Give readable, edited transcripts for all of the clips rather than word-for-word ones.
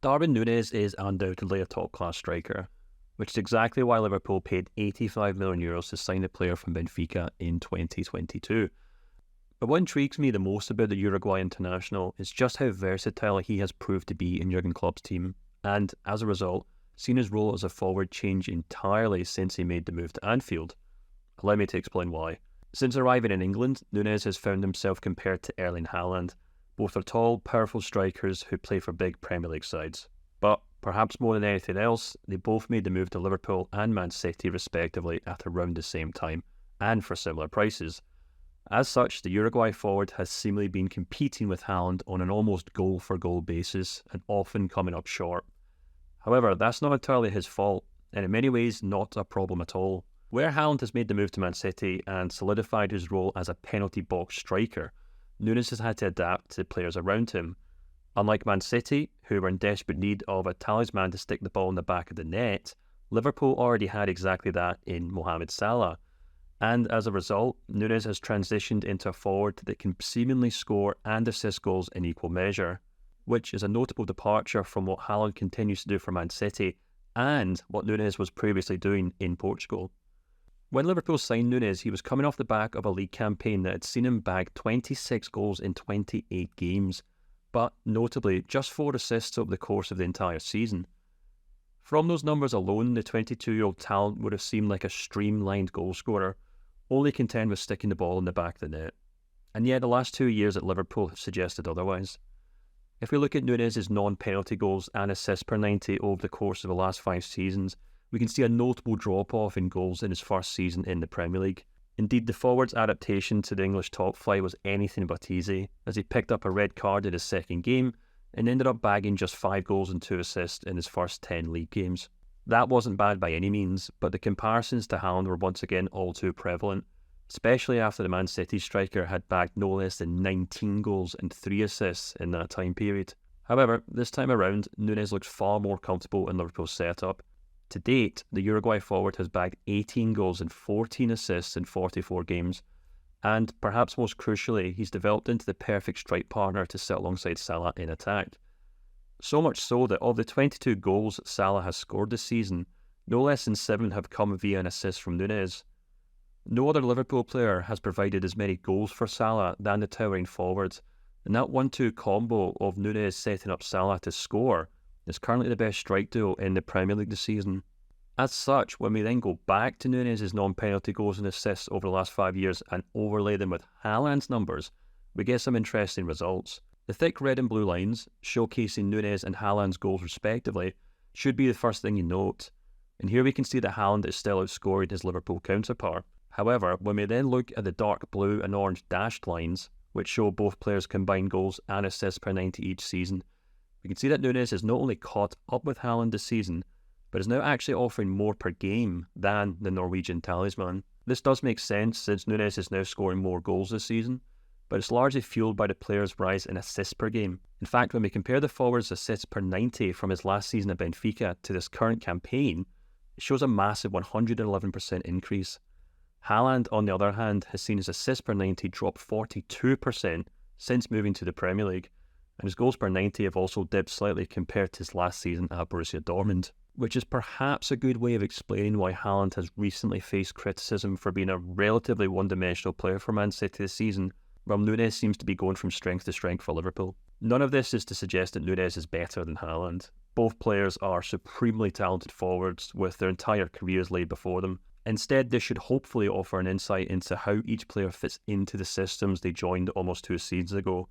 Darwin Nunez is undoubtedly a top-class striker, which is exactly why Liverpool paid €85 million to sign the player from Benfica in 2022. But what intrigues me the most about the Uruguay international is just how versatile he has proved to be in Jurgen Klopp's team, and as a result, seen his role as a forward change entirely since he made the move to Anfield. Allow me to explain why. Since arriving in England, Nunez has found himself compared to Erling Haaland. Both are tall, powerful strikers who play for big Premier League sides. But perhaps more than anything else, they both made the move to Liverpool and Man City respectively at around the same time, and for similar prices. As such, the Uruguay forward has seemingly been competing with Haaland on an almost goal-for-goal basis and often coming up short. However, that's not entirely his fault, and in many ways not a problem at all. Where Haaland has made the move to Man City and solidified his role as a penalty box striker, Nunez has had to adapt to players around him. Unlike Man City, who were in desperate need of a talisman to stick the ball in the back of the net, Liverpool already had exactly that in Mohamed Salah. And as a result, Nunez has transitioned into a forward that can seemingly score and assist goals in equal measure, which is a notable departure from what Haaland continues to do for Man City and what Nunez was previously doing in Portugal. When Liverpool signed Nunez, he was coming off the back of a league campaign that had seen him bag 26 goals in 28 games, but notably just 4 assists over the course of the entire season. From those numbers alone, the 22-year-old talent would have seemed like a streamlined goalscorer, only content with sticking the ball in the back of the net. And yet the last 2 years at Liverpool have suggested otherwise. If we look at Nunez's non-penalty goals and assists per 90 over the course of the last 5 seasons, we can see a notable drop-off in goals in his first season in the Premier League. Indeed, the forward's adaptation to the English top flight was anything but easy, as he picked up a red card in his second game and ended up bagging just 5 goals and 2 assists in his first 10 league games. That wasn't bad by any means, but the comparisons to Haaland were once again all too prevalent, especially after the Man City striker had bagged no less than 19 goals and 3 assists in that time period. However, this time around, Nunez looks far more comfortable in Liverpool's setup. To date, the Uruguay forward has bagged 18 goals and 14 assists in 44 games, and perhaps most crucially, he's developed into the perfect strike partner to sit alongside Salah in attack. So much so that of the 22 goals Salah has scored this season, no less than 7 have come via an assist from Nunez. No other Liverpool player has provided as many goals for Salah than the towering forward, and that 1-2 combo of Nunez setting up Salah to score is currently the best strike duo in the Premier League this season. As such, when we then go back to Nunez's non-penalty goals and assists over the last 5 years and overlay them with Haaland's numbers, we get some interesting results. The thick red and blue lines, showcasing Nunez and Haaland's goals respectively, should be the first thing you note. And here we can see that Haaland is still outscoring his Liverpool counterpart. However, when we then look at the dark blue and orange dashed lines, which show both players' combined goals and assists per 90 each season, we can see that Nunez has not only caught up with Haaland this season, but is now actually offering more per game than the Norwegian talisman. This does make sense since Nunez is now scoring more goals this season, but it's largely fueled by the player's rise in assists per game. In fact, when we compare the forward's assists per 90 from his last season at Benfica to this current campaign, it shows a massive 111% increase. Haaland, on the other hand, has seen his assists per 90 drop 42% since moving to the Premier League, and his goals per 90 have also dipped slightly compared to his last season at Borussia Dortmund, which is perhaps a good way of explaining why Haaland has recently faced criticism for being a relatively one-dimensional player for Man City this season, while Nunez seems to be going from strength to strength for Liverpool. None of this is to suggest that Nunez is better than Haaland. Both players are supremely talented forwards with their entire careers laid before them. Instead, this should hopefully offer an insight into how each player fits into the systems they joined almost 2 seasons ago,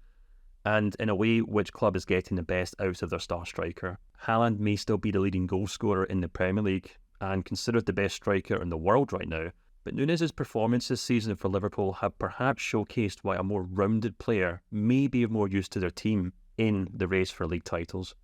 and in a way which club is getting the best out of their star striker. Haaland may still be the leading goal scorer in the Premier League and considered the best striker in the world right now, but Nunez's performance this season for Liverpool have perhaps showcased why a more rounded player may be of more use to their team in the race for league titles.